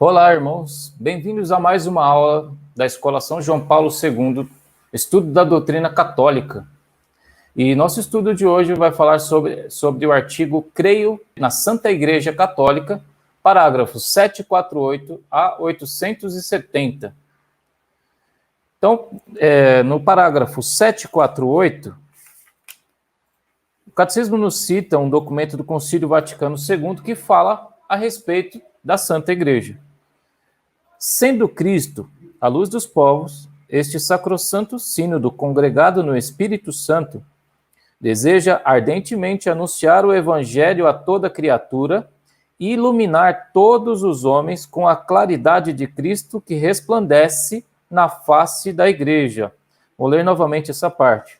Olá, irmãos. Bem-vindos a mais uma aula da Escola São João Paulo II, estudo da doutrina católica. E nosso estudo de hoje vai falar sobre o artigo Creio na Santa Igreja Católica, parágrafos 748 a 870. Então, no parágrafo 748, o Catecismo nos cita um documento do Concílio Vaticano II que fala a respeito da Santa Igreja. Sendo Cristo a luz dos povos, este sacrossanto sínodo congregado no Espírito Santo deseja ardentemente anunciar o Evangelho a toda criatura e iluminar todos os homens com a claridade de Cristo que resplandece na face da Igreja. Vou ler novamente essa parte.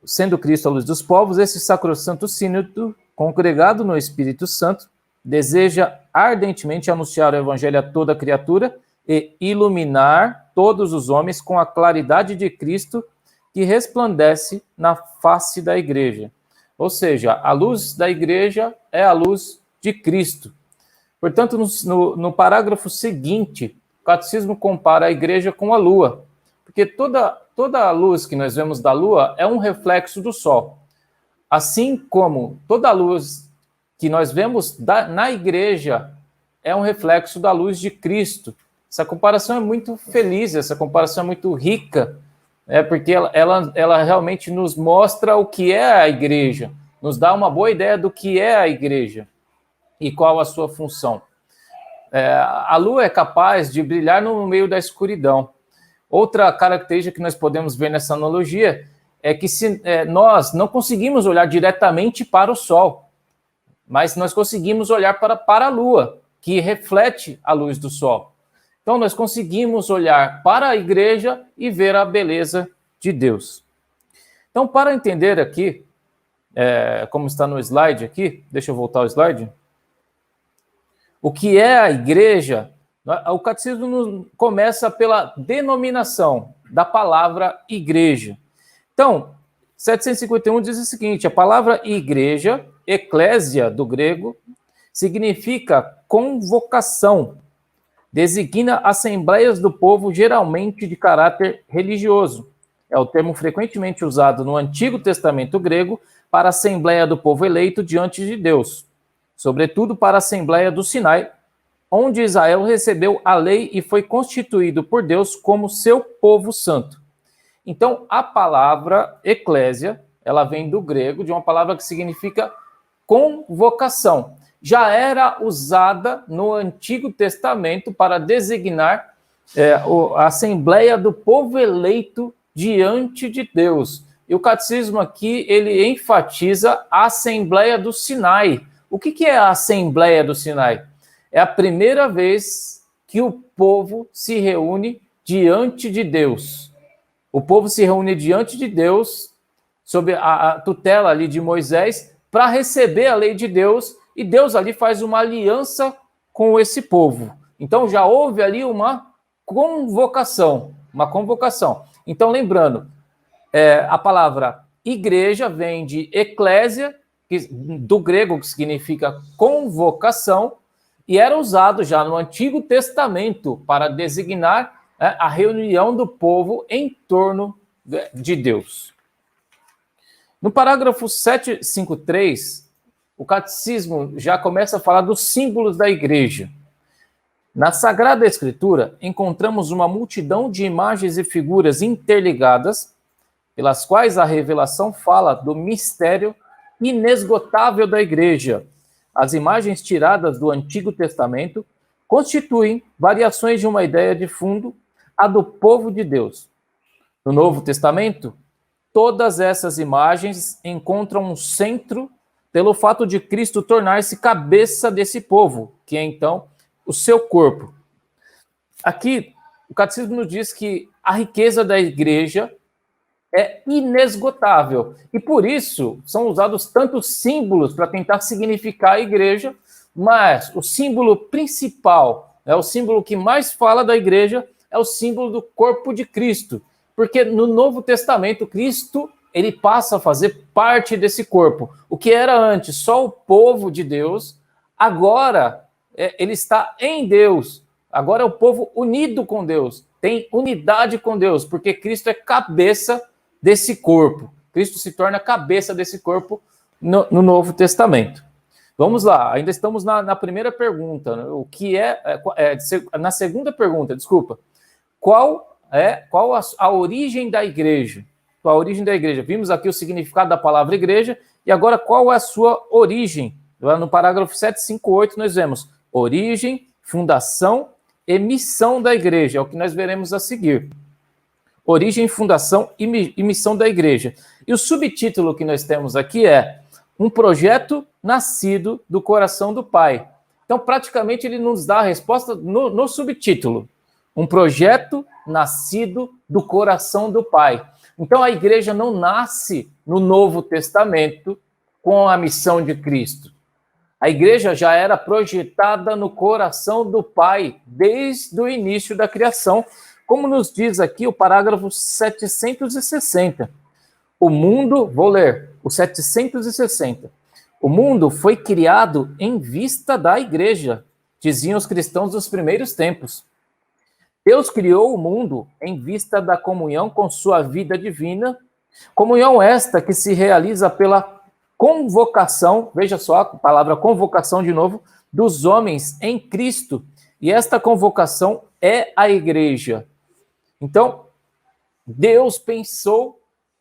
Sendo Cristo a luz dos povos, esse sacrossanto sínodo congregado no Espírito Santo deseja ardentemente anunciar o Evangelho a toda criatura e iluminar todos os homens com a claridade de Cristo que resplandece na face da Igreja. Ou seja, a luz da Igreja é a luz de Cristo. Portanto, no parágrafo seguinte, o Catecismo compara a Igreja com a Lua, porque toda a luz que nós vemos da Lua é um reflexo do Sol. Assim como toda a luz que nós vemos na Igreja é um reflexo da luz de Cristo. Essa comparação é muito feliz, essa comparação é muito rica, porque ela realmente nos mostra o que é a Igreja, nos dá uma boa ideia do que é a Igreja e qual a sua função. A lua é capaz de brilhar no meio da escuridão. Outra característica que nós podemos ver nessa analogia é que nós não conseguimos olhar diretamente para o Sol, mas nós conseguimos olhar para a Lua, que reflete a luz do Sol. Então, nós conseguimos olhar para a Igreja e ver a beleza de Deus. Então, para entender aqui, como está no slide aqui, deixa eu voltar ao slide, o que é a Igreja, o Catecismo começa pela denominação da palavra Igreja. Então, 751 diz o seguinte: a palavra Igreja, eclésia do grego, significa convocação, designa assembleias do povo geralmente de caráter religioso. É o termo frequentemente usado no Antigo Testamento grego para a assembleia do povo eleito diante de Deus, sobretudo para a assembleia do Sinai, onde Israel recebeu a lei e foi constituído por Deus como seu povo santo. Então, a palavra eclésia, ela vem do grego, de uma palavra que significa convocação. Já era usada no Antigo Testamento para designar a assembleia do povo eleito diante de Deus. E o Catecismo aqui, ele enfatiza a Assembleia do Sinai. O que é a Assembleia do Sinai? É a primeira vez que o povo se reúne diante de Deus. O povo se reúne diante de Deus, sob a tutela ali de Moisés, para receber a lei de Deus, e Deus ali faz uma aliança com esse povo. Então já houve ali uma convocação. Então, lembrando, a palavra igreja vem de eclésia, do grego, que significa convocação, e era usado já no Antigo Testamento para designar a reunião do povo em torno de Deus. No parágrafo 753, o Catecismo já começa a falar dos símbolos da Igreja. Na Sagrada Escritura, encontramos uma multidão de imagens e figuras interligadas, pelas quais a revelação fala do mistério inesgotável da Igreja. As imagens tiradas do Antigo Testamento constituem variações de uma ideia de fundo, a do povo de Deus. No Novo Testamento, todas essas imagens encontram um centro pelo fato de Cristo tornar-se cabeça desse povo, que é então o seu corpo. Aqui, o Catecismo nos diz que a riqueza da Igreja é inesgotável, e por isso são usados tantos símbolos para tentar significar a Igreja, mas o símbolo principal, o símbolo que mais fala da Igreja, é o símbolo do corpo de Cristo, porque no Novo Testamento, Cristo, ele passa a fazer parte desse corpo. O que era antes só o povo de Deus, agora ele está em Deus. Agora é o povo unido com Deus, tem unidade com Deus, porque Cristo é cabeça desse corpo. Cristo se torna cabeça desse corpo no Novo Testamento. Vamos lá, ainda estamos na primeira pergunta. Né? O que na segunda pergunta, desculpa. Qual a origem da igreja? Qual a origem da igreja? Vimos aqui o significado da palavra igreja, e agora qual é a sua origem? Lá no parágrafo 758 nós vemos origem, fundação e missão da igreja, é o que nós veremos a seguir. Origem, fundação e missão da igreja. E o subtítulo que nós temos aqui é um projeto nascido do coração do Pai. Então, praticamente, ele nos dá a resposta no subtítulo. Um projeto nascido do coração do Pai. Então, a igreja não nasce no Novo Testamento com a missão de Cristo. A igreja já era projetada no coração do Pai desde o início da criação, como nos diz aqui o parágrafo 760. O mundo, vou ler, o 760. O mundo foi criado em vista da igreja, diziam os cristãos dos primeiros tempos. Deus criou o mundo em vista da comunhão com sua vida divina, comunhão esta que se realiza pela convocação, veja só a palavra convocação de novo, dos homens em Cristo. E esta convocação é a igreja. Então, Deus pensou,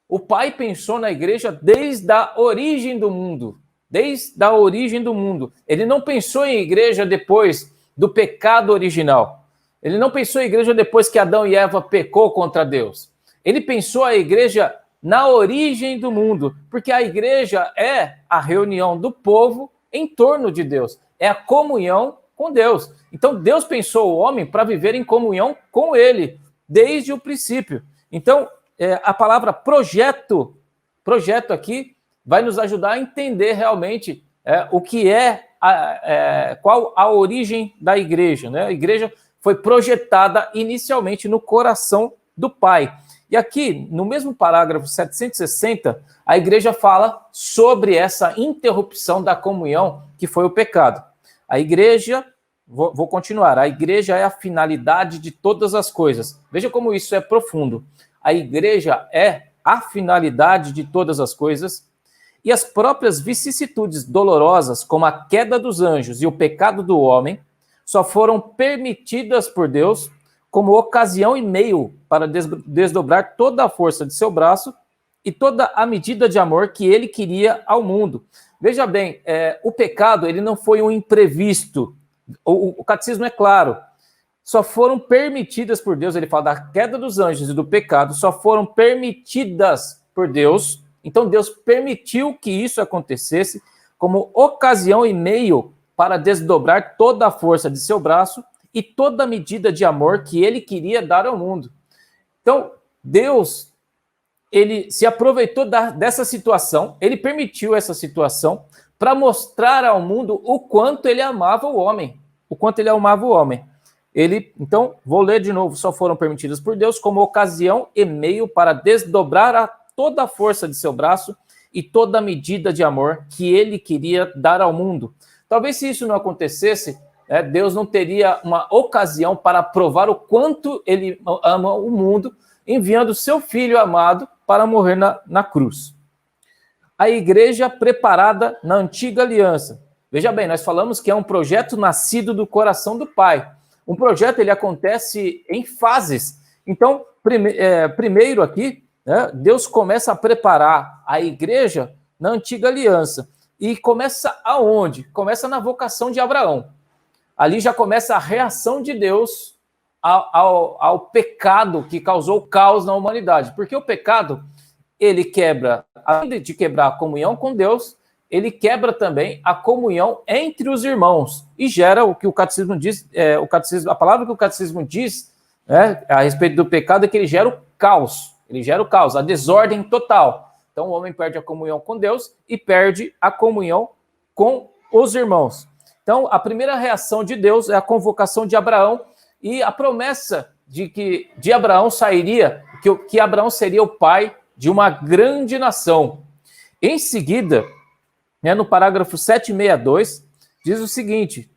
o Pai pensou na igreja desde a origem do mundo. Desde a origem do mundo. Ele não pensou em igreja depois do pecado original. Ele não pensou em igreja depois que Adão e Eva pecou contra Deus. Ele pensou a igreja na origem do mundo, porque a igreja é a reunião do povo em torno de Deus. É a comunhão com Deus. Então, Deus pensou o homem para viver em comunhão com ele, desde o princípio. Então, a palavra projeto aqui, vai nos ajudar a entender realmente o que qual a origem da igreja. Né? A igreja foi projetada inicialmente no coração do Pai. E aqui, no mesmo parágrafo 760, a igreja fala sobre essa interrupção da comunhão que foi o pecado. A igreja, vou continuar, a igreja é a finalidade de todas as coisas. Veja como isso é profundo. A igreja é a finalidade de todas as coisas, e as próprias vicissitudes dolorosas, como a queda dos anjos e o pecado do homem, só foram permitidas por Deus como ocasião e meio para desdobrar toda a força de seu braço e toda a medida de amor que ele queria ao mundo. Veja bem, o pecado ele não foi um imprevisto. O catecismo é claro. Só foram permitidas por Deus, ele fala da queda dos anjos e do pecado, só foram permitidas por Deus. Então Deus permitiu que isso acontecesse como ocasião e meio para desdobrar toda a força de seu braço e toda a medida de amor que ele queria dar ao mundo. Então, Deus, ele se aproveitou dessa situação, ele permitiu essa situação para mostrar ao mundo o quanto ele amava o homem, Então, vou ler de novo, só foram permitidas por Deus como ocasião e meio para desdobrar toda a força de seu braço e toda a medida de amor que ele queria dar ao mundo. Talvez se isso não acontecesse, Deus não teria uma ocasião para provar o quanto ele ama o mundo, enviando seu filho amado para morrer na cruz. A igreja preparada na antiga aliança. Veja bem, nós falamos que é um projeto nascido do coração do Pai. Um projeto, ele acontece em fases. Então, primeiro aqui, Deus começa a preparar a igreja na antiga aliança. E começa aonde? Começa na vocação de Abraão. Ali já começa a reação de Deus ao pecado que causou caos na humanidade. Porque o pecado, ele quebra, além de quebrar a comunhão com Deus, ele quebra também a comunhão entre os irmãos. E gera o que o catecismo diz, a palavra que o catecismo diz a respeito do pecado é que ele gera o caos. Ele gera o caos, a desordem total. Então o homem perde a comunhão com Deus e perde a comunhão com os irmãos. Então, a primeira reação de Deus é a convocação de Abraão e a promessa de Abraão sairia, que Abraão seria o pai de uma grande nação. Em seguida, no parágrafo 762, diz o seguinte,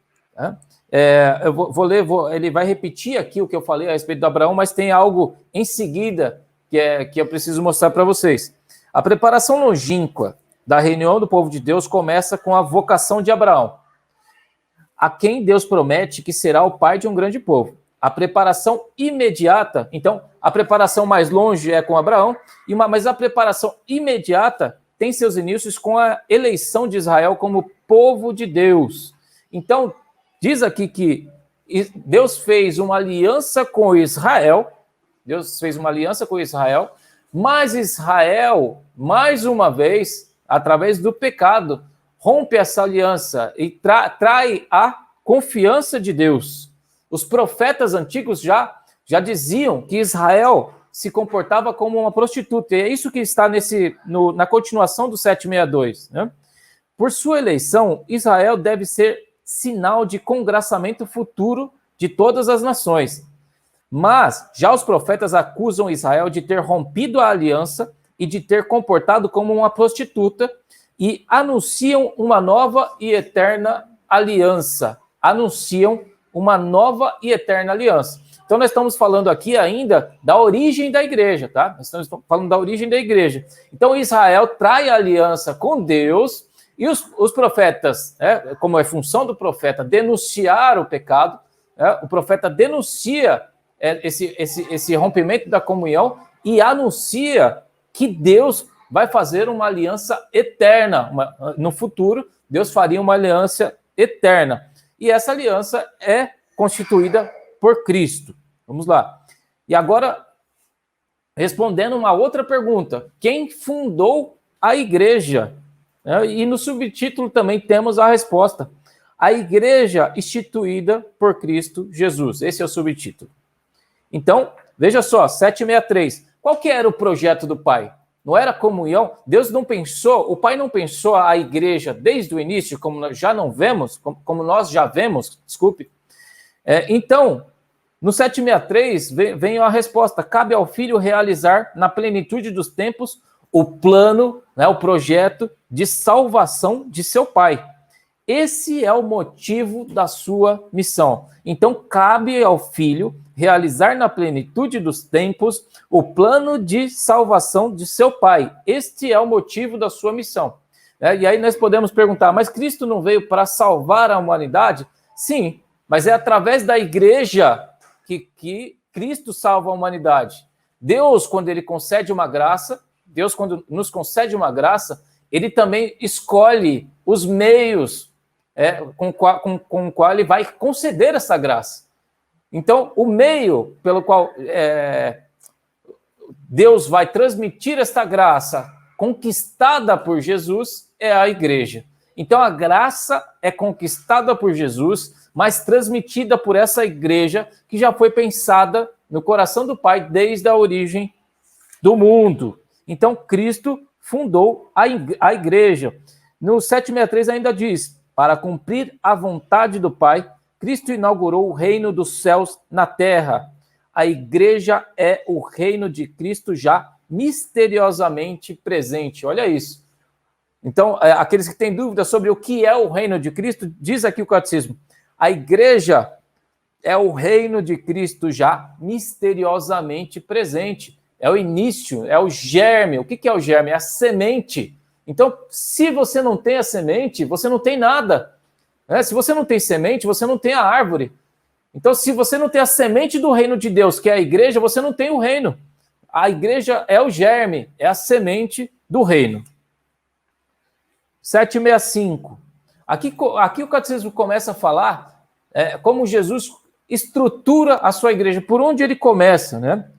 Eu vou ler, ele vai repetir aqui o que eu falei a respeito de Abraão, mas tem algo em seguida que eu preciso mostrar para vocês. A preparação longínqua da reunião do povo de Deus começa com a vocação de Abraão, a quem Deus promete que será o pai de um grande povo. A preparação imediata, então, a preparação mais longe é com Abraão, mas a preparação imediata tem seus inícios com a eleição de Israel como povo de Deus. Então, diz aqui que Deus fez uma aliança com Israel, mas Israel, mais uma vez, através do pecado, rompe essa aliança e trai a confiança de Deus. Os profetas antigos já diziam que Israel se comportava como uma prostituta, e é isso que está na continuação do 762. Né? Por sua eleição, Israel deve ser sinal de congraçamento futuro de todas as nações. Mas já os profetas acusam Israel de ter rompido a aliança e de ter comportado como uma prostituta e anunciam uma nova e eterna aliança. Então, nós estamos falando aqui ainda da origem da igreja, tá? Nós estamos falando da origem da igreja. Então, Israel trai a aliança com Deus e os profetas, como é função do profeta, denunciar o pecado, o profeta denuncia esse rompimento da comunhão e anuncia que Deus vai fazer uma aliança eterna. No futuro, Deus faria uma aliança eterna. E essa aliança é constituída por Cristo. Vamos lá. E agora, respondendo uma outra pergunta. Quem fundou a igreja? E no subtítulo também temos a resposta. A igreja instituída por Cristo Jesus. Esse é o subtítulo. Então, veja só, 763. Qual que era o projeto do Pai? Não era comunhão? Deus não pensou, o Pai não pensou a igreja desde o início, como nós já vemos, desculpe. Então, no 763 vem a resposta. Cabe ao Filho realizar na plenitude dos tempos o plano, o projeto de salvação de seu Pai. Esse é o motivo da sua missão. Então, cabe ao Filho realizar na plenitude dos tempos o plano de salvação de seu Pai. Este é o motivo da sua missão. E aí nós podemos perguntar, mas Cristo não veio para salvar a humanidade? Sim, mas é através da igreja que Cristo salva a humanidade. Deus, quando ele concede uma graça, quando nos concede uma graça, ele também escolhe os meios com o qual ele vai conceder essa graça. Então, o meio pelo qual Deus vai transmitir esta graça conquistada por Jesus é a igreja. Então, a graça é conquistada por Jesus, mas transmitida por essa igreja que já foi pensada no coração do Pai desde a origem do mundo. Então, Cristo fundou a igreja. No 763 ainda diz, para cumprir a vontade do Pai, Cristo inaugurou o reino dos céus na terra. A igreja é o reino de Cristo já misteriosamente presente. Olha isso. Então, aqueles que têm dúvidas sobre o que é o reino de Cristo, diz aqui o catecismo. A igreja é o reino de Cristo já misteriosamente presente. É o início, é o germe. O que é o germe? É a semente. Então, se você não tem a semente, você não tem nada. Se você não tem semente, você não tem a árvore. Então, se você não tem a semente do reino de Deus, que é a igreja, você não tem o reino. A igreja é o germe, é a semente do reino. 765. Aqui o catecismo começa a falar como Jesus estrutura a sua igreja, por onde ele começa, né?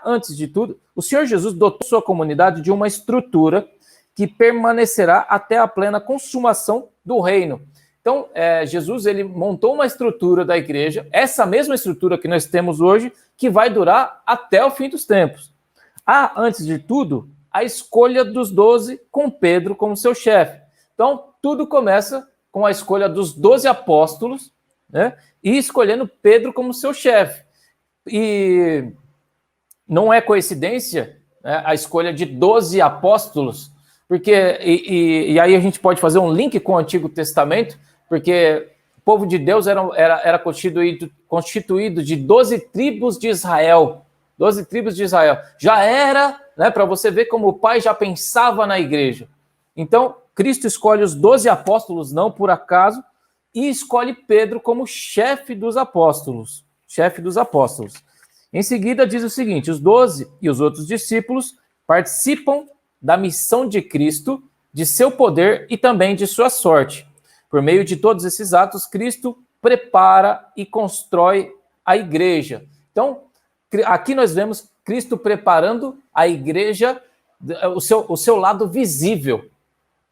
Antes de tudo, o Senhor Jesus dotou sua comunidade de uma estrutura que permanecerá até a plena consumação do reino. Então, Jesus ele montou uma estrutura da igreja, essa mesma estrutura que nós temos hoje, que vai durar até o fim dos tempos. Antes de tudo, a escolha dos 12 com Pedro como seu chefe. Então, tudo começa com a escolha dos 12 apóstolos, né, e escolhendo Pedro como seu chefe. E não é coincidência, né, a escolha de 12 apóstolos, porque, e aí a gente pode fazer um link com o Antigo Testamento, porque povo de Deus era constituído de 12 tribos de Israel. 12 tribos de Israel. Já era, né, para você ver como o Pai já pensava na igreja. Então, Cristo escolhe os 12 apóstolos, não por acaso, e escolhe Pedro como chefe dos apóstolos. Chefe dos apóstolos. Em seguida, diz o seguinte: os 12 e os outros discípulos participam da missão de Cristo, de seu poder e também de sua sorte. Por meio de todos esses atos, Cristo prepara e constrói a igreja. Então, aqui nós vemos Cristo preparando a igreja, o seu lado visível,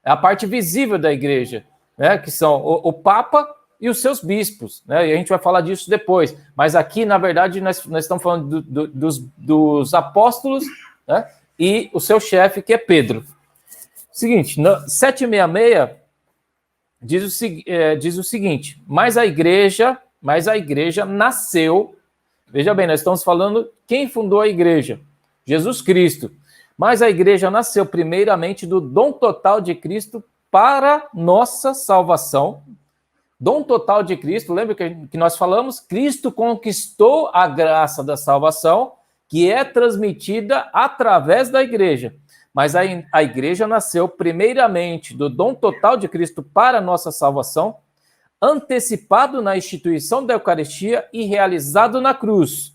a parte visível da igreja, né, que são o Papa e os seus bispos, né, e a gente vai falar disso depois, mas aqui, na verdade, nós estamos falando dos apóstolos, né, e o seu chefe, que é Pedro. Seguinte, no 766 diz o seguinte: mas a igreja nasceu. Veja bem, nós estamos falando quem fundou a igreja? Jesus Cristo. Mas a igreja nasceu primeiramente do dom total de Cristo para nossa salvação. Dom total de Cristo, lembra que nós falamos? Cristo conquistou a graça da salvação, que é transmitida através da igreja. Mas a igreja nasceu primeiramente do dom total de Cristo para nossa salvação, antecipado na instituição da Eucaristia e realizado na cruz.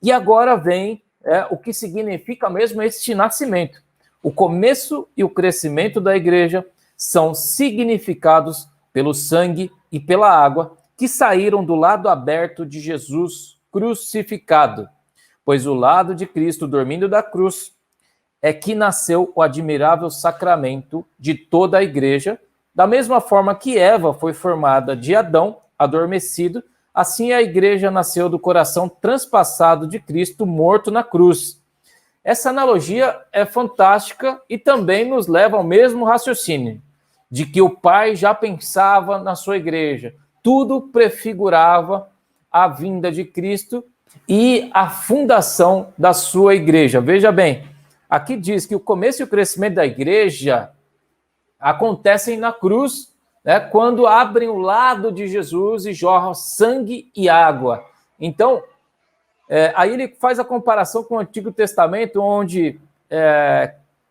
E agora vem o que significa mesmo este nascimento. O começo e o crescimento da igreja são significados pelo sangue e pela água que saíram do lado aberto de Jesus crucificado. Pois o lado de Cristo dormindo da cruz é que nasceu o admirável sacramento de toda a igreja. Da mesma forma que Eva foi formada de Adão, adormecido, assim a igreja nasceu do coração transpassado de Cristo, morto na cruz. Essa analogia é fantástica e também nos leva ao mesmo raciocínio, de que o Pai já pensava na sua igreja. Tudo prefigurava a vinda de Cristo e a fundação da sua igreja. Veja bem, aqui diz que o começo e o crescimento da igreja acontecem na cruz, né, quando abrem o lado de Jesus e jorram sangue e água. Então, aí ele faz a comparação com o Antigo Testamento, onde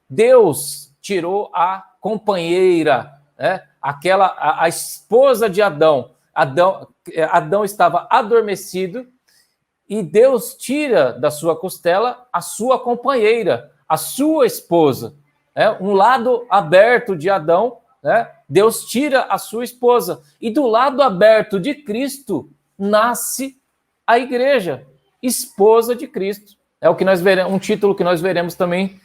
Deus tirou a companheira, né, a esposa de Adão. Adão estava adormecido e Deus tira da sua costela a sua companheira, a sua esposa. Um lado aberto de Adão, né? Deus tira a sua esposa. E do lado aberto de Cristo nasce a igreja, esposa de Cristo. É o que nós veremos, um título que nós veremos também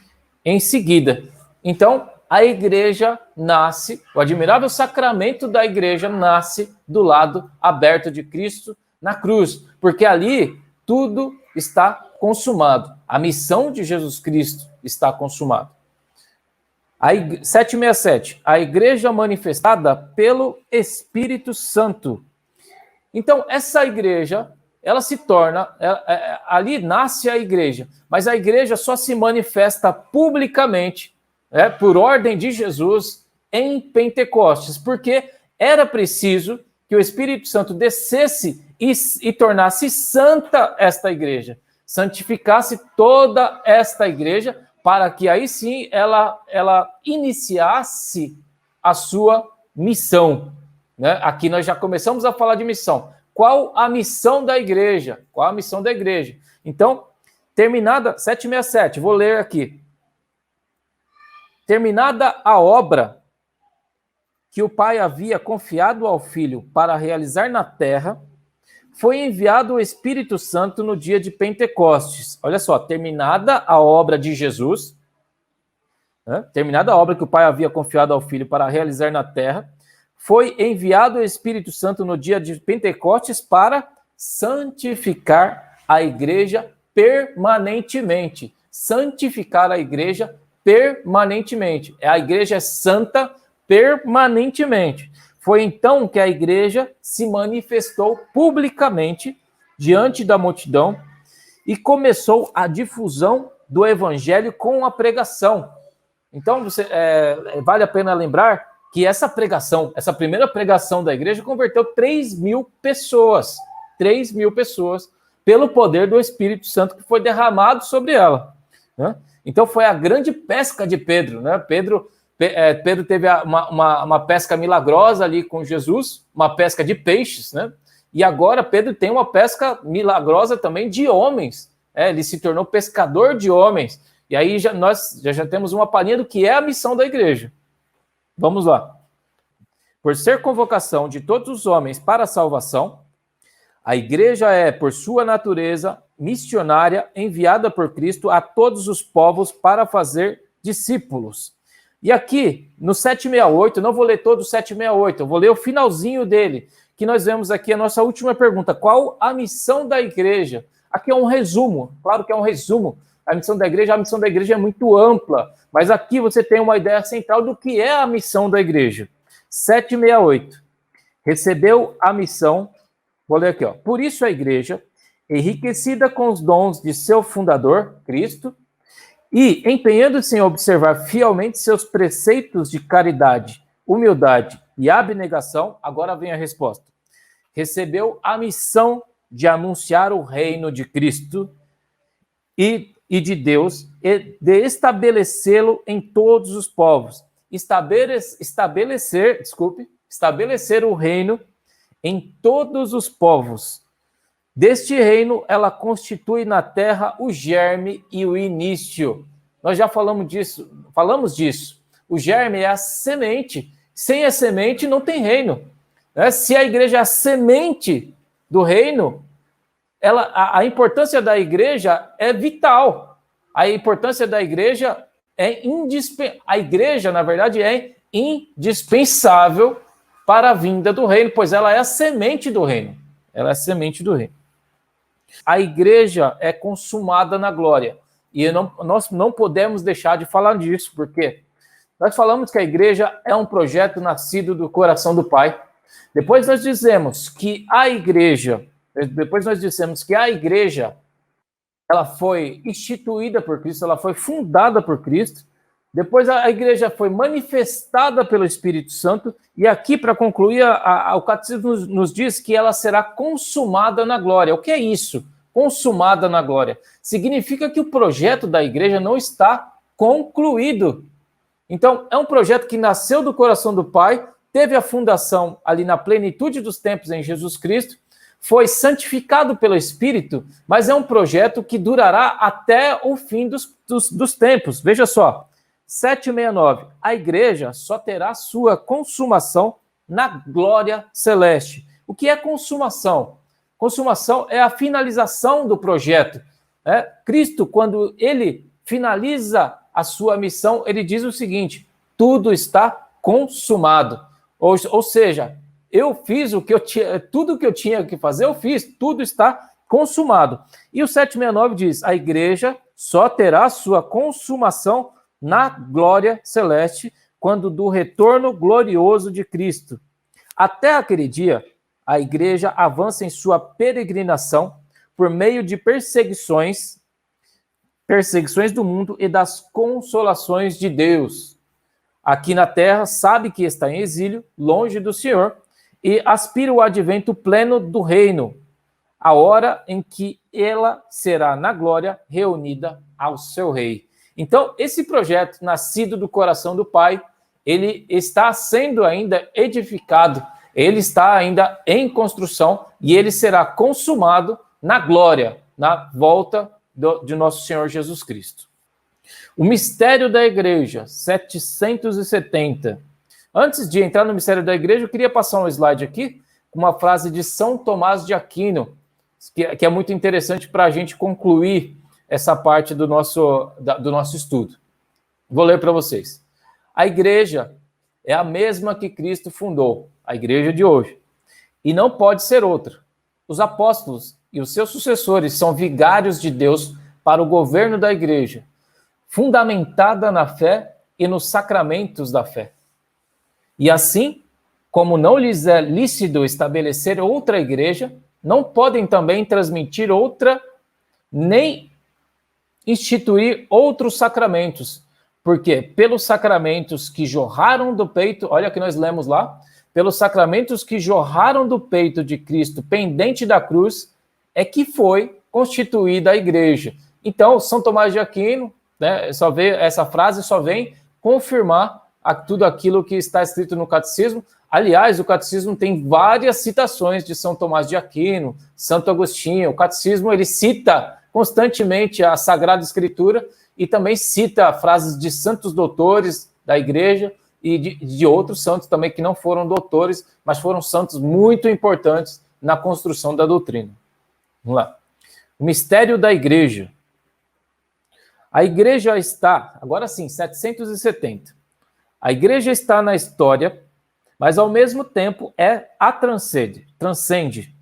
em seguida. Então, a igreja nasce, o admirável sacramento da igreja nasce do lado aberto de Cristo na cruz, porque ali tudo está consumado. A missão de Jesus Cristo está consumada. 767, a igreja manifestada pelo Espírito Santo. Então, essa igreja, ela se torna, ali nasce a igreja, mas a igreja só se manifesta publicamente, por ordem de Jesus, em Pentecostes, porque era preciso que o Espírito Santo descesse e tornasse santa esta igreja, santificasse toda esta igreja, para que aí sim ela iniciasse a sua missão. Né? Aqui nós já começamos a falar de missão. Qual a missão da igreja? Qual a missão da igreja? Então, terminada, 767, vou ler aqui. Terminada a obra que o Pai havia confiado ao Filho para realizar na terra, foi enviado o Espírito Santo no dia de Pentecostes. Olha só, terminada a obra de Jesus, né? Terminada a obra que o Pai havia confiado ao Filho para realizar na terra, foi enviado o Espírito Santo no dia de Pentecostes para santificar a igreja permanentemente. Santificar a igreja permanentemente. A igreja é santa permanentemente. Foi então que a igreja se manifestou publicamente diante da multidão e começou a difusão do evangelho com a pregação. Então, vale a pena lembrar que essa primeira pregação da igreja converteu 3.000 pessoas. 3.000 pessoas, pelo poder do Espírito Santo que foi derramado sobre ela. Né? Então foi a grande pesca de Pedro. Né? Pedro teve uma pesca milagrosa ali com Jesus, uma pesca de peixes, né? E agora Pedro tem uma pesca milagrosa também de homens. Ele se tornou pescador de homens. E aí nós já temos uma palhinha do que é a missão da igreja. Vamos lá. Por ser convocação de todos os homens para a salvação, a igreja é, por sua natureza, missionária, enviada por Cristo a todos os povos para fazer discípulos. E aqui, no 768, não vou ler todo o 768, eu vou ler o finalzinho dele, que nós vemos aqui a nossa última pergunta. Qual a missão da igreja? Aqui é um resumo, claro que é um resumo. A missão da igreja é muito ampla, mas aqui você tem uma ideia central do que é a missão da igreja. 768. Recebeu a missão, vou ler aqui, ó. Por isso a igreja, enriquecida com os dons de seu fundador, Cristo, e empenhando-se em observar fielmente seus preceitos de caridade, humildade e abnegação, agora vem a resposta. Recebeu a missão de anunciar o reino de Cristo e de Deus, e de estabelecê-lo em todos os povos. Estabelecer o reino em todos os povos. Deste reino, ela constitui na terra o germe e o início. Nós já falamos disso. O germe é a semente. Sem a semente não tem reino. Se a igreja é a semente do reino, a importância da igreja é vital. A importância da igreja é indispensável. A igreja, na verdade, é indispensável para a vinda do reino, pois ela é a semente do reino. Ela é a semente do reino. A igreja é consumada na glória. E nós não podemos deixar de falar disso, porque nós falamos que a igreja é um projeto nascido do coração do Pai. Depois nós dissemos que a igreja ela foi instituída por Cristo, ela foi fundada por Cristo. Depois a igreja foi manifestada pelo Espírito Santo, e aqui, para concluir, o Catecismo nos diz que ela será consumada na glória. O que é isso? Consumada na glória. Significa que o projeto da igreja não está concluído. Então, é um projeto que nasceu do coração do Pai, teve a fundação ali na plenitude dos tempos em Jesus Cristo, foi santificado pelo Espírito, mas é um projeto que durará até o fim dos tempos. Veja só. 769. A igreja só terá sua consumação na glória celeste. O que é consumação? Consumação é a finalização do projeto. Cristo, quando ele finaliza a sua missão, ele diz o seguinte: tudo está consumado. Ou seja, eu fiz tudo o que eu tinha que fazer, eu fiz, tudo está consumado. E o 769 diz: a igreja só terá sua consumação na glória celeste, quando do retorno glorioso de Cristo. Até aquele dia, a igreja avança em sua peregrinação por meio de perseguições do mundo e das consolações de Deus. Aqui na terra, sabe que está em exílio, longe do Senhor, e aspira o advento pleno do reino, a hora em que ela será na glória reunida ao seu rei. Então, esse projeto, nascido do coração do Pai, ele está sendo ainda edificado, ele está ainda em construção, e ele será consumado na glória, na volta de nosso Senhor Jesus Cristo. O mistério da igreja, 770. Antes de entrar no mistério da igreja, eu queria passar um slide aqui, com uma frase de São Tomás de Aquino, que é muito interessante para a gente concluir essa parte do nosso estudo. Vou ler para vocês. A igreja é a mesma que Cristo fundou, a igreja de hoje, e não pode ser outra. Os apóstolos e os seus sucessores são vigários de Deus para o governo da igreja, fundamentada na fé e nos sacramentos da fé. E assim, como não lhes é lícito estabelecer outra igreja, não podem também transmitir outra, nem instituir outros sacramentos, Por quê? Pelos sacramentos que jorraram do peito, olha que nós lemos lá, pelos sacramentos que jorraram do peito de Cristo, pendente da cruz, é que foi constituída a igreja. Então, São Tomás de Aquino, né, essa frase só vem confirmar tudo aquilo que está escrito no catecismo. Aliás, o catecismo tem várias citações de São Tomás de Aquino, Santo Agostinho. O catecismo ele cita constantemente a Sagrada Escritura e também cita frases de santos doutores da igreja e de outros santos também que não foram doutores, mas foram santos muito importantes na construção da doutrina. Vamos lá. O mistério da igreja. A igreja está, agora sim, 770. A igreja está na história, mas ao mesmo tempo transcende.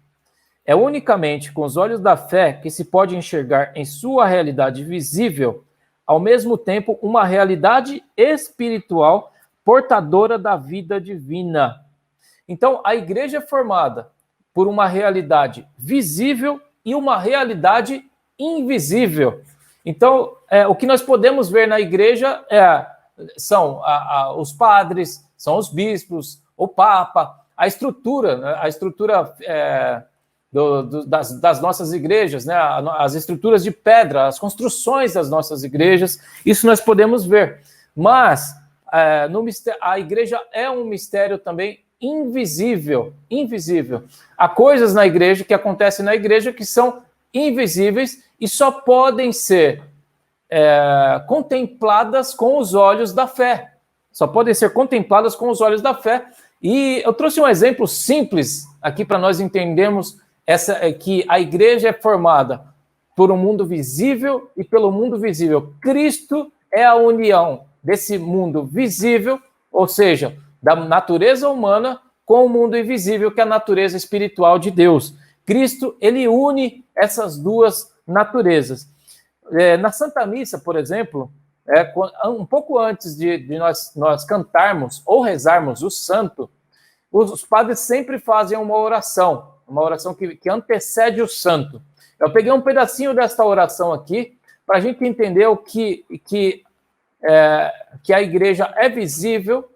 É unicamente com os olhos da fé que se pode enxergar em sua realidade visível, ao mesmo tempo uma realidade espiritual portadora da vida divina. Então, a igreja é formada por uma realidade visível e uma realidade invisível. Então, o que nós podemos ver na igreja são os padres, são os bispos, o Papa, a estrutura, né? Das nossas igrejas, né? As estruturas de pedra, as construções das nossas igrejas, isso nós podemos ver. Mas a igreja é um mistério também invisível. Há coisas na igreja que acontecem na igreja que são invisíveis e só podem ser contempladas com os olhos da fé. Só podem ser contempladas com os olhos da fé. E eu trouxe um exemplo simples aqui para nós entendermos que a igreja é formada por um mundo visível e pelo mundo visível. Cristo é a união desse mundo visível, ou seja, da natureza humana com o mundo invisível, que é a natureza espiritual de Deus. Cristo, ele une essas duas naturezas. Na Santa Missa, por exemplo, um pouco antes de nós cantarmos ou rezarmos o santo, os padres sempre fazem uma oração que antecede o santo. Eu peguei um pedacinho desta oração aqui para a gente entender o que a igreja é visível,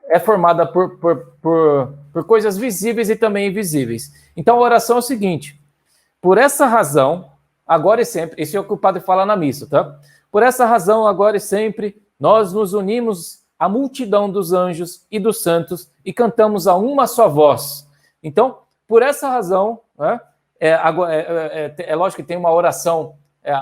é formada por coisas visíveis e também invisíveis. Então a oração é o seguinte: por essa razão, agora e sempre, isso é o que o padre fala na missa, tá? Por essa razão, agora e sempre, nós nos unimos à multidão dos anjos e dos santos e cantamos a uma só voz. Então, por essa razão, né, lógico que tem uma oração,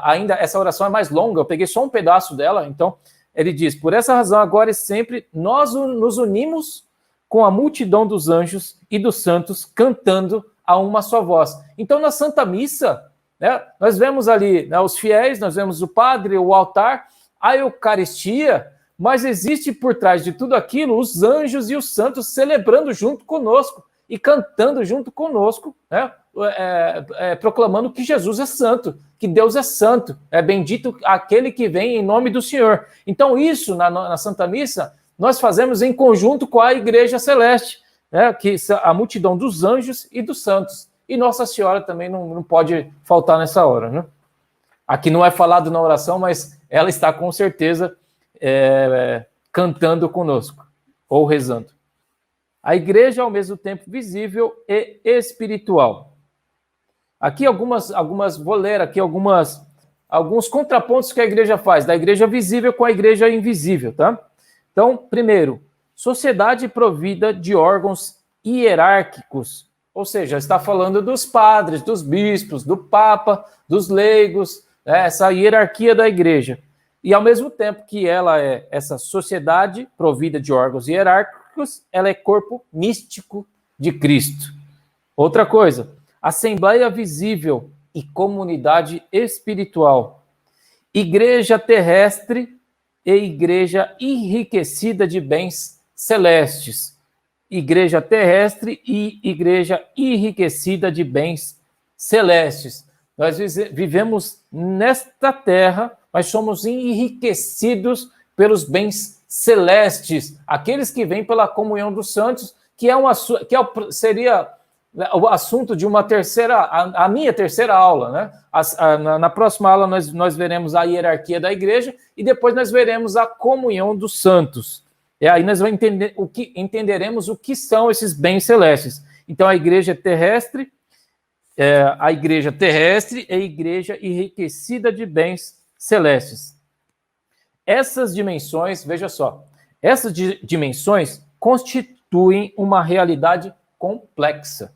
ainda essa oração é mais longa, eu peguei só um pedaço dela, então ele diz: por essa razão, agora e sempre, nós nos unimos com a multidão dos anjos e dos santos cantando a uma só voz. Então, na Santa Missa, né, nós vemos ali, né, os fiéis, nós vemos o padre, o altar, a Eucaristia, mas existe por trás de tudo aquilo os anjos e os santos celebrando junto conosco e cantando junto conosco, né, proclamando que Jesus é santo, que Deus é santo, é bendito aquele que vem em nome do Senhor. Então isso, na Santa Missa, nós fazemos em conjunto com a Igreja Celeste, né, que a multidão dos anjos e dos santos. E Nossa Senhora também não pode faltar nessa hora, né? Aqui não é falado na oração, mas ela está com certeza cantando conosco, ou rezando. A igreja, ao mesmo tempo, visível e espiritual. Aqui vou ler aqui alguns contrapontos que a igreja faz, da igreja visível com a igreja invisível, tá? Então, primeiro, sociedade provida de órgãos hierárquicos, ou seja, está falando dos padres, dos bispos, do Papa, dos leigos, né, essa hierarquia da igreja. E, ao mesmo tempo que ela é essa sociedade provida de órgãos hierárquicos, ela é corpo místico de Cristo. Outra coisa, assembleia visível e comunidade espiritual. Igreja terrestre e igreja enriquecida de bens celestes. Igreja terrestre e igreja enriquecida de bens celestes. Nós vivemos nesta terra, mas somos enriquecidos pelos bens celestes, aqueles que vêm pela comunhão dos santos, seria o assunto de uma terceira, a minha terceira aula, né? Na próxima aula nós veremos a hierarquia da igreja e depois nós veremos a comunhão dos santos. E aí nós vamos entenderemos o que são esses bens celestes. Então a igreja terrestre é a igreja enriquecida de bens celestes. Essas dimensões, veja só, essas dimensões constituem uma realidade complexa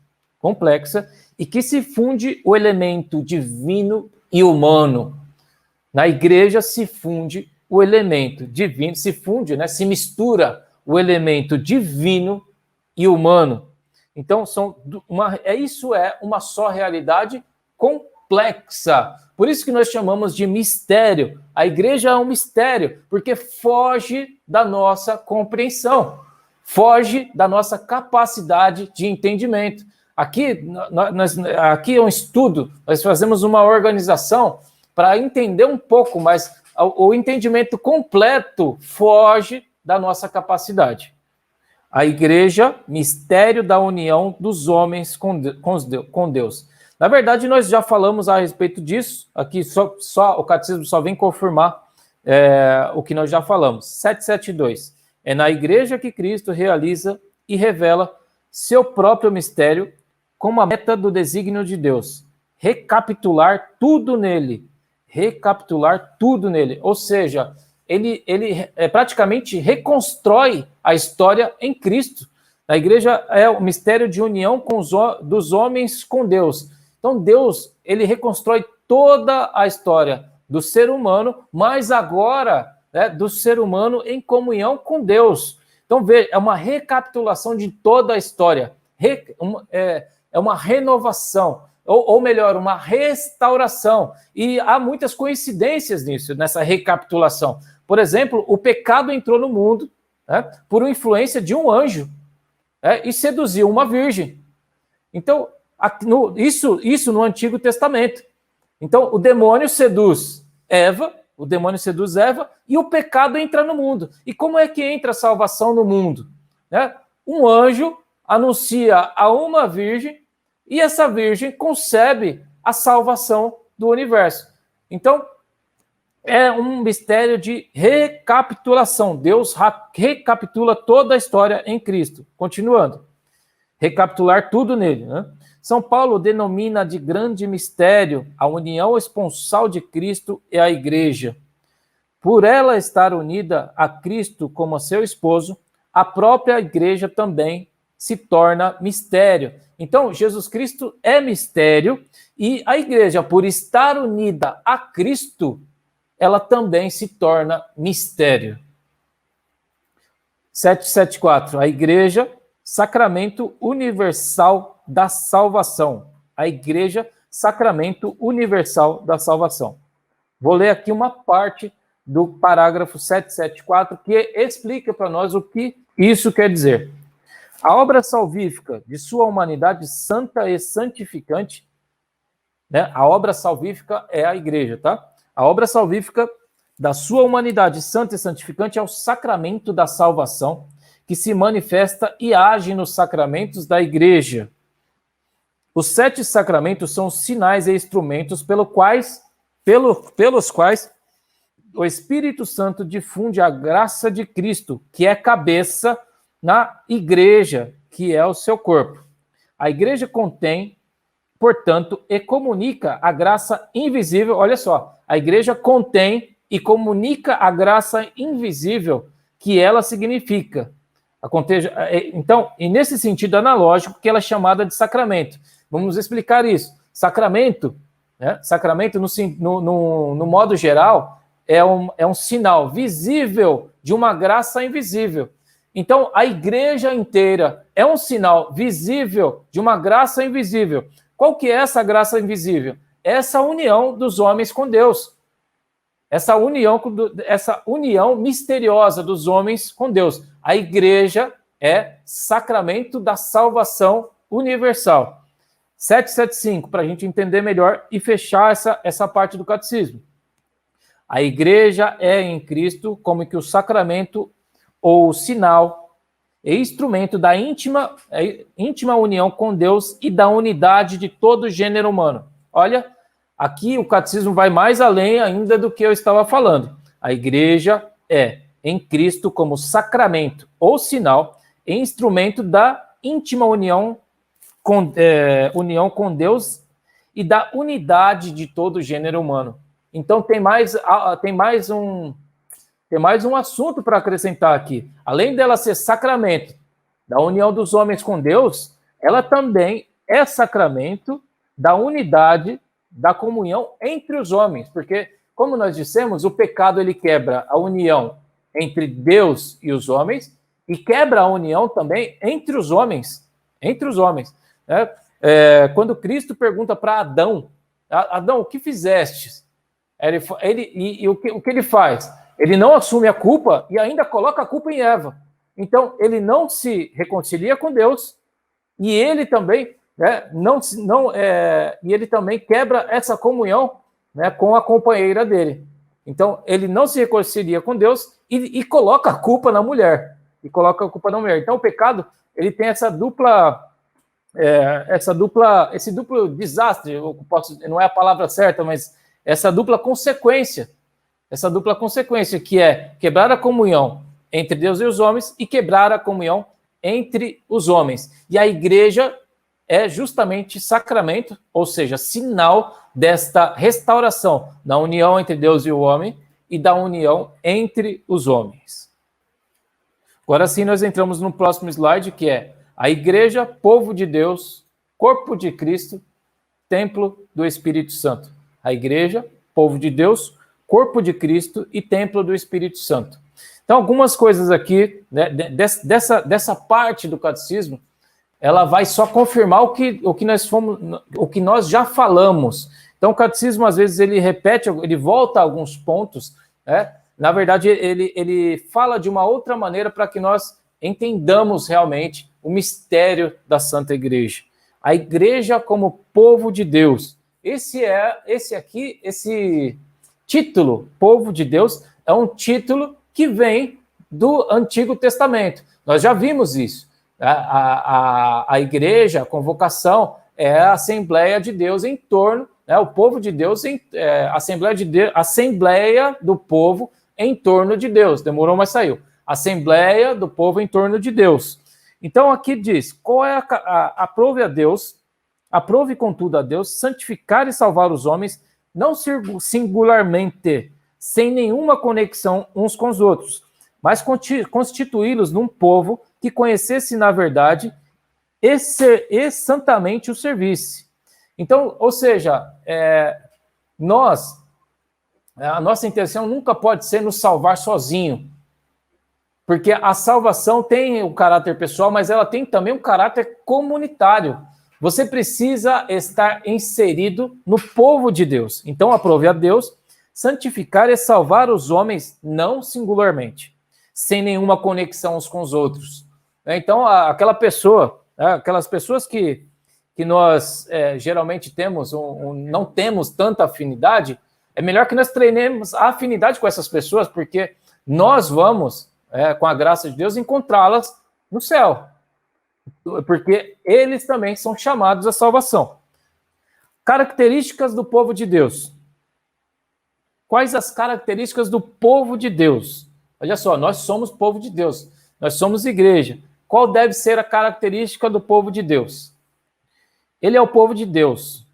e que se funde o elemento divino e humano. Na igreja se funde o elemento divino, se mistura o elemento divino e humano. Então, isso é uma só realidade complexa. Por isso que nós chamamos de mistério. A igreja é um mistério, porque foge da nossa compreensão, foge da nossa capacidade de entendimento. Aqui é um estudo, nós fazemos uma organização para entender um pouco, mas o entendimento completo foge da nossa capacidade. A igreja, mistério da união dos homens com Deus. Na verdade, nós já falamos a respeito disso, aqui só o catecismo só vem confirmar o que nós já falamos. 772. É na igreja que Cristo realiza e revela seu próprio mistério como a meta do desígnio de Deus. Recapitular tudo nele. Ou seja, ele praticamente reconstrói a história em Cristo. A igreja é o mistério de união dos homens com Deus. Então, Deus, ele reconstrói toda a história do ser humano, mas agora, do ser humano em comunhão com Deus. Então, veja, é uma recapitulação de toda a história. É uma renovação, ou melhor, uma restauração. E há muitas coincidências nessa recapitulação. Por exemplo, o pecado entrou no mundo por influência de um anjo e seduziu uma virgem. Então, isso no Antigo Testamento. Então, o demônio seduz Eva e o pecado entra no mundo. E como é que entra a salvação no mundo? Um anjo anuncia a uma virgem e essa virgem concebe a salvação do universo. Então, é um mistério de recapitulação. Deus recapitula toda a história em Cristo. Continuando. Recapitular tudo nele. São Paulo denomina de grande mistério a união esponsal de Cristo e a igreja. Por ela estar unida a Cristo como seu esposo, a própria igreja também se torna mistério. Então, Jesus Cristo é mistério e a igreja, por estar unida a Cristo, ela também se torna mistério. 774. A igreja, sacramento universal da salvação. A igreja, sacramento universal da salvação. Vou ler aqui uma parte do parágrafo 774 que explica para nós o que isso quer dizer. A obra salvífica de sua humanidade santa e santificante, a obra salvífica é a igreja, tá? A obra salvífica da sua humanidade santa e santificante é o sacramento da salvação, que se manifesta e age nos sacramentos da igreja. Os 7 sacramentos são sinais e instrumentos pelos quais o Espírito Santo difunde a graça de Cristo, que é cabeça, na igreja, que é o seu corpo. A igreja contém, portanto, e comunica a graça invisível. Olha só, a igreja contém e comunica a graça invisível que ela significa. Então, e nesse sentido analógico, que ela é chamada de sacramento. Vamos explicar isso. Sacramento, sacramento no modo geral, é um sinal visível de uma graça invisível. Então, a igreja inteira é um sinal visível de uma graça invisível. Qual que é essa graça invisível? Essa união dos homens com Deus. Essa união misteriosa dos homens com Deus. A igreja é sacramento da salvação universal. 775, para a gente entender melhor e fechar essa parte do catecismo. A igreja é em Cristo como que o sacramento ou o sinal e instrumento da íntima união com Deus e da unidade de todo o gênero humano. Olha, aqui o catecismo vai mais além ainda do que eu estava falando. A igreja é, em Cristo, como sacramento ou sinal, e instrumento da íntima união com Deus e da unidade de todo o gênero humano. Então tem mais um assunto para acrescentar aqui. Além dela ser sacramento da união dos homens com Deus, ela também é sacramento da unidade, da comunhão entre os homens. Porque, como nós dissemos, o pecado ele quebra a união entre Deus e os homens e quebra a união também entre os homens. Entre os homens. Né? Quando Cristo pergunta para Adão, Adão, o que fizestes? O que ele faz? Ele não assume a culpa e ainda coloca a culpa em Eva. Então, ele não se reconcilia com Deus e ele também, ele também quebra essa comunhão, né, com a companheira dele. Então, ele não se reconcilia com Deus e coloca a culpa na mulher. Então, o pecado ele tem esse duplo desastre. Não é a palavra certa, mas essa dupla consequência que é quebrar a comunhão entre Deus e os homens e quebrar a comunhão entre os homens. E a igreja é justamente sacramento, ou seja, sinal desta restauração da união entre Deus e o homem e da união entre os homens. Agora sim, nós entramos no próximo slide, que é a igreja, povo de Deus, corpo de Cristo, templo do Espírito Santo. A igreja, povo de Deus, corpo de Cristo e templo do Espírito Santo. Então, algumas coisas aqui, né, dessa parte do catecismo, ela vai só confirmar o que nós já falamos. Então, o catecismo, às vezes, ele repete, ele volta a alguns pontos, né? Na verdade, ele fala de uma outra maneira para que nós entendamos realmente o mistério da Santa Igreja. A igreja como povo de Deus. Esse título, povo de Deus, é um título que vem do Antigo Testamento. Nós já vimos isso. A igreja, a convocação, é a Assembleia de Deus em torno, né, o povo de Deus, Assembleia do povo em torno de Deus. Demorou, mas saiu. Assembleia do povo em torno de Deus. Então aqui diz, qual é aprove a Deus, aprove contudo a Deus, santificar e salvar os homens, não singularmente, sem nenhuma conexão uns com os outros, mas constituí-los num povo que conhecesse na verdade e santamente o servisse. Então, ou seja, a nossa intenção nunca pode ser nos salvar sozinho, porque a salvação tem o caráter pessoal, mas ela tem também um caráter comunitário. Você precisa estar inserido no povo de Deus. Então, aprove a Deus santificar e salvar os homens, não singularmente, sem nenhuma conexão uns com os outros. Então, aquelas pessoas que nós geralmente temos, não temos tanta afinidade, é melhor que nós treinemos a afinidade com essas pessoas, porque nós vamos, com a graça de Deus, encontrá-las no céu. Porque eles também são chamados à salvação. Características do povo de Deus. Quais as características do povo de Deus? Olha só, nós somos povo de Deus, nós somos igreja. Qual deve ser a característica do povo de Deus? Ele é o povo de Deus.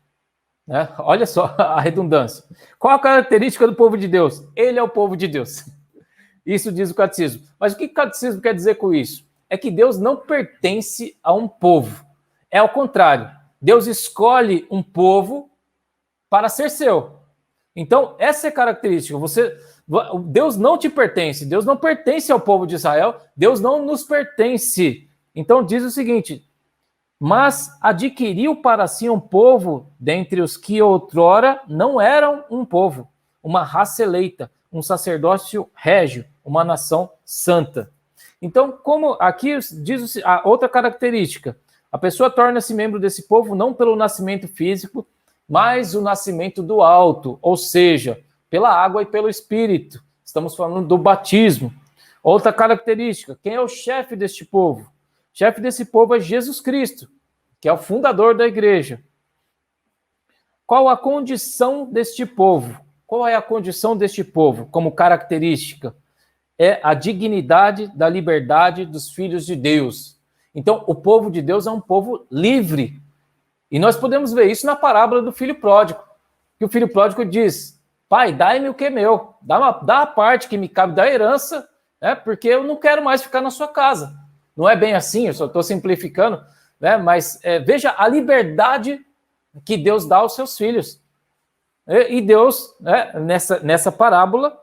Né? Olha só a redundância. Qual a característica do povo de Deus? Ele é o povo de Deus. Isso diz o catecismo. Mas o que o catecismo quer dizer com isso? É que Deus não pertence a um povo. É ao contrário. Deus escolhe um povo para ser seu. Então, essa é a característica. Deus não te pertence. Deus não pertence ao povo de Israel. Deus não nos pertence. Então, diz o seguinte: mas adquiriu para si um povo dentre os que outrora não eram um povo, uma raça eleita, um sacerdócio régio, uma nação santa. Então, como aqui diz a outra característica, a pessoa torna-se membro desse povo não pelo nascimento físico, mas o nascimento do alto, ou seja, pela água e pelo Espírito. Estamos falando do batismo. Outra característica, quem é o chefe deste povo? O chefe desse povo é Jesus Cristo, que é o fundador da igreja. Qual a condição deste povo? Qual é a condição deste povo como característica? É a dignidade da liberdade dos filhos de Deus. Então, o povo de Deus é um povo livre. E nós podemos ver isso na parábola do filho pródigo. Que o filho pródigo diz: pai, dai-me o que é meu. Dá a parte que me cabe da herança, né, porque eu não quero mais ficar na sua casa. Não é bem assim, eu só estou simplificando, né, mas veja a liberdade que Deus dá aos seus filhos. E Deus, né, nessa parábola,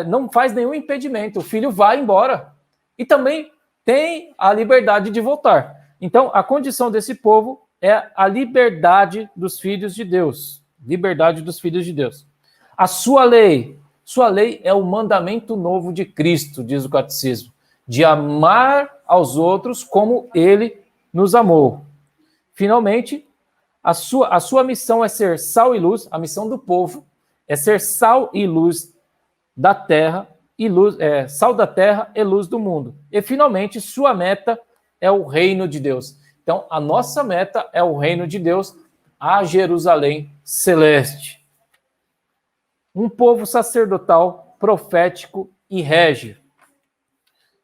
não faz nenhum impedimento. O filho vai embora. E também tem a liberdade de voltar. Então, a condição desse povo é a liberdade dos filhos de Deus. Liberdade dos filhos de Deus. A sua lei é o mandamento novo de Cristo, diz o catecismo, de amar aos outros como ele nos amou. Finalmente, a sua missão é ser sal e luz, a missão do povo é ser sal e luz da terra, e luz, sal da terra e luz do mundo. E, finalmente, sua meta é o reino de Deus. Então, a nossa meta é o reino de Deus, a Jerusalém celeste. Um povo sacerdotal, profético e régio.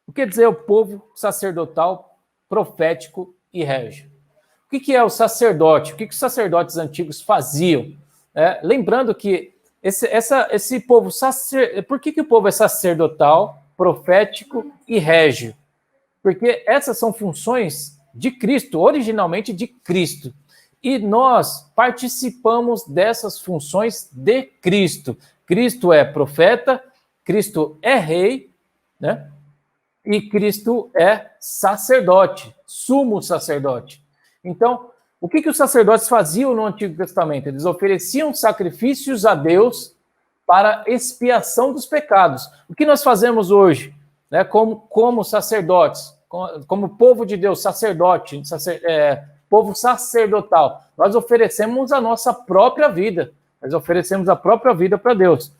O que quer dizer o povo sacerdotal, profético e régio? O que é o sacerdote? O que os sacerdotes antigos faziam? Lembrando que esse povo por que o povo é sacerdotal, profético e régio? Porque essas são funções de Cristo, originalmente de Cristo. E nós participamos dessas funções de Cristo. Cristo é profeta, Cristo é rei, né? E Cristo é sacerdote, sumo sacerdote. Então, o que os sacerdotes faziam no Antigo Testamento? Eles ofereciam sacrifícios a Deus para expiação dos pecados. O que nós fazemos hoje, né, como sacerdotes, como povo de Deus, povo sacerdotal? Nós oferecemos a nossa própria vida. Nós oferecemos a própria vida para Deus.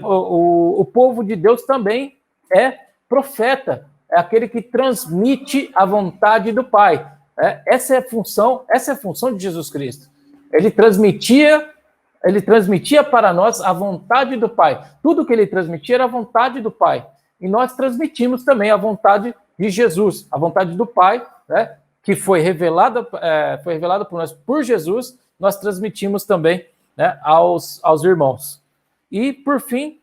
O povo de Deus também é profeta, é aquele que transmite a vontade do Pai. Essa é a função de Jesus Cristo. Ele transmitia para nós a vontade do Pai. Tudo que ele transmitia era a vontade do Pai. E nós transmitimos também a vontade de Jesus, a vontade do Pai, né, que foi revelada por nós por Jesus, nós transmitimos também, né, aos irmãos. E, por fim,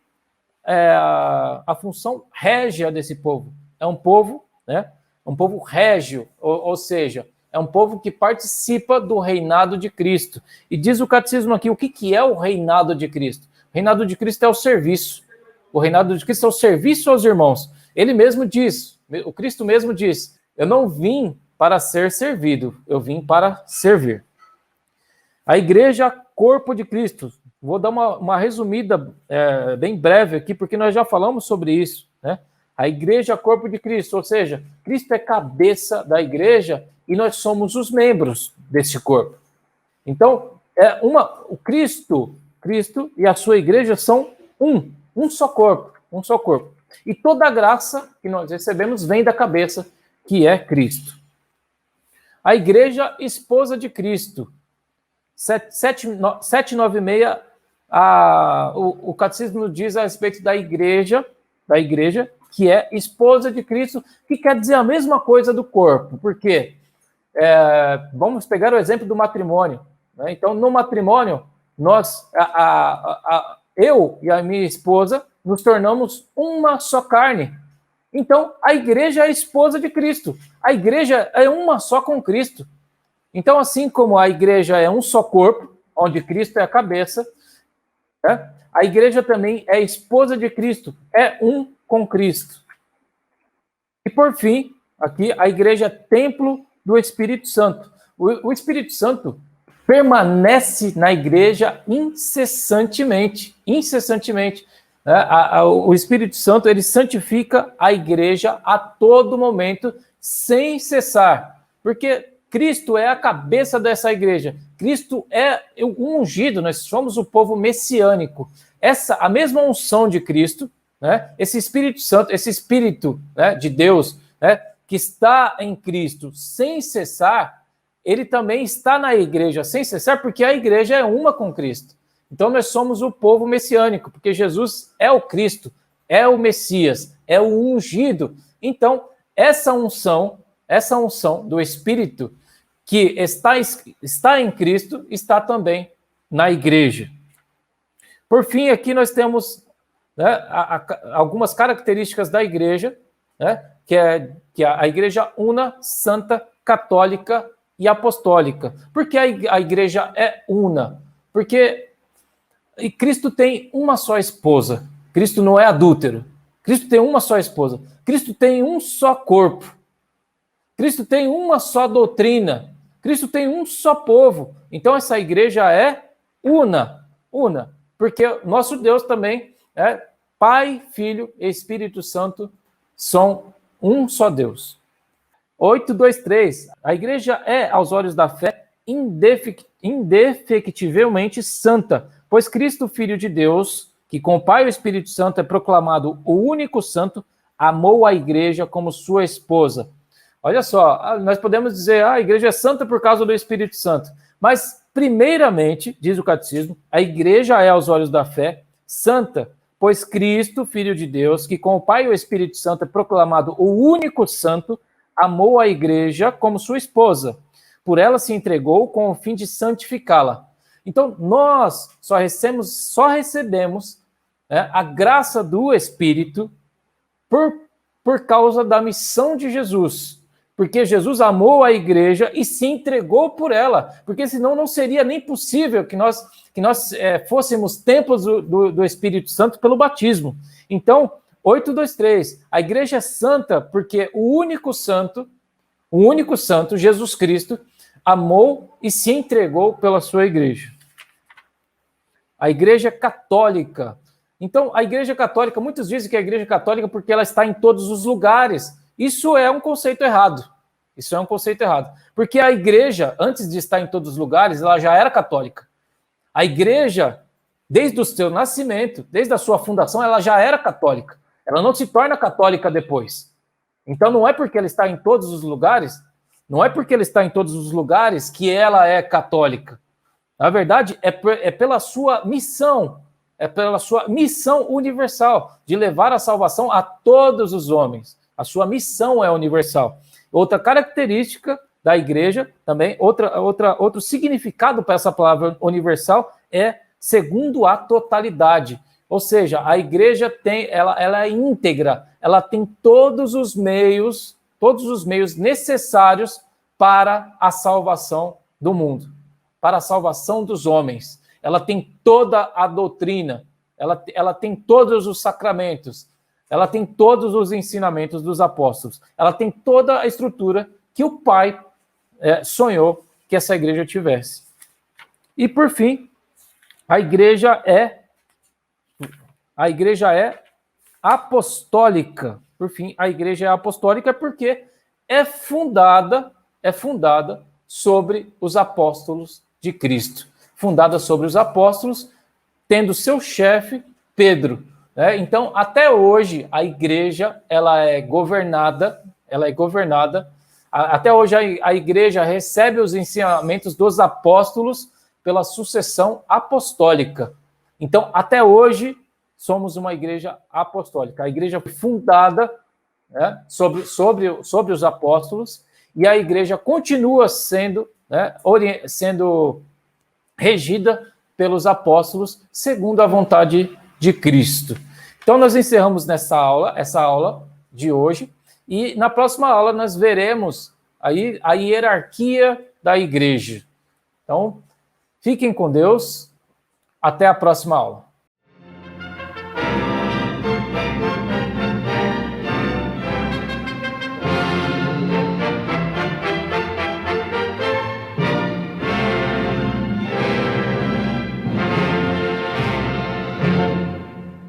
a função régia desse povo. É um povo, né, um povo régio, ou seja, é um povo que participa do reinado de Cristo. E diz o catecismo aqui, o que é o reinado de Cristo? O reinado de Cristo é o serviço. O reinado de Cristo é o serviço aos irmãos. Ele mesmo diz, o Cristo mesmo diz, eu não vim para ser servido, eu vim para servir. A igreja, corpo de Cristo. Vou dar uma resumida bem breve aqui, porque nós já falamos sobre isso, né? A igreja, corpo de Cristo, ou seja, Cristo é cabeça da igreja e nós somos os membros desse corpo. Então, o Cristo e a sua igreja são um só corpo, um só corpo. E toda a graça que nós recebemos vem da cabeça, que é Cristo. A igreja, esposa de Cristo. 796, o catecismo diz a respeito da igreja, que é esposa de Cristo, que quer dizer a mesma coisa do corpo. Por quê? Vamos pegar o exemplo do matrimônio. Né? Então, no matrimônio, eu e a minha esposa nos tornamos uma só carne. Então, a igreja é a esposa de Cristo. A igreja é uma só com Cristo. Então, assim como a igreja é um só corpo, onde Cristo é a cabeça, né? A igreja também é esposa de Cristo, é um com Cristo. E, por fim, aqui, a igreja é templo do Espírito Santo. O Espírito Santo permanece na igreja incessantemente. O Espírito Santo, ele santifica a igreja a todo momento, sem cessar. Porque Cristo é a cabeça dessa igreja. Cristo é o ungido, nós somos o povo messiânico. A mesma unção de Cristo, né, esse Espírito Santo, esse Espírito, né, de Deus, né, que está em Cristo sem cessar, ele também está na igreja sem cessar, porque a igreja é uma com Cristo. Então nós somos o povo messiânico, porque Jesus é o Cristo, é o Messias, é o ungido. Então, essa unção do Espírito que está em Cristo, está também na igreja. Por fim, aqui nós temos, né, algumas características da igreja, né, que é a igreja una, santa, católica e apostólica. Por que a igreja é una? Porque Cristo tem uma só esposa. Cristo não é adúltero. Cristo tem uma só esposa. Cristo tem um só corpo. Cristo tem uma só doutrina. Cristo tem um só povo. Então essa igreja é una. Porque nosso Deus também é Pai, Filho e Espírito Santo, são um só Deus. 8.2.3. A igreja é, aos olhos da fé, indefectivelmente santa, pois Cristo, Filho de Deus, que com o Pai e o Espírito Santo é proclamado o único santo, amou a igreja como sua esposa. Olha só, nós podemos dizer, a igreja é santa por causa do Espírito Santo. Mas, primeiramente, diz o catecismo, a igreja é, aos olhos da fé, santa, pois Cristo, Filho de Deus, que com o Pai e o Espírito Santo é proclamado o único santo, amou a igreja como sua esposa. Por ela se entregou com o fim de santificá-la. Então, nós só recebemos, né, a graça do Espírito por causa da missão de Jesus. Porque Jesus amou a igreja e se entregou por ela. Porque senão não seria nem possível que nós fôssemos templos do Espírito Santo pelo batismo. Então, 8.2.3, a igreja é santa porque o único santo, Jesus Cristo, amou e se entregou pela sua igreja. A igreja católica. Então, a igreja católica, muitos dizem que a igreja católica porque ela está em todos os lugares. Isso é um conceito errado. Porque a igreja, antes de estar em todos os lugares, ela já era católica. A igreja, desde o seu nascimento, desde a sua fundação, ela já era católica. Ela não se torna católica depois. Então, não é porque ela está em todos os lugares, que ela é católica. Na verdade, é pela sua missão, universal, de levar a salvação a todos os homens. A sua missão é universal. Outra característica da igreja, também, outro significado para essa palavra universal é segundo a totalidade. Ou seja, a igreja ela é íntegra, ela tem todos os meios necessários para a salvação do mundo, para a salvação dos homens. Ela tem toda a doutrina, ela tem todos os sacramentos, ela tem todos os ensinamentos dos apóstolos, ela tem toda a estrutura que o Pai sonhou que essa igreja tivesse. E, por fim, a igreja é apostólica. Por fim, a igreja é apostólica porque é fundada sobre os apóstolos de Cristo. Fundada sobre os apóstolos, tendo seu chefe, Pedro. Então, até hoje, a igreja ela é governada, até hoje a igreja recebe os ensinamentos dos apóstolos pela sucessão apostólica. Então, até hoje, somos uma igreja apostólica. A igreja foi fundada, né, sobre os apóstolos, e a igreja continua sendo regida pelos apóstolos, segundo a vontade de Cristo. Então, nós encerramos essa aula de hoje, e na próxima aula nós veremos aí a hierarquia da igreja. Então, fiquem com Deus. Até a próxima aula.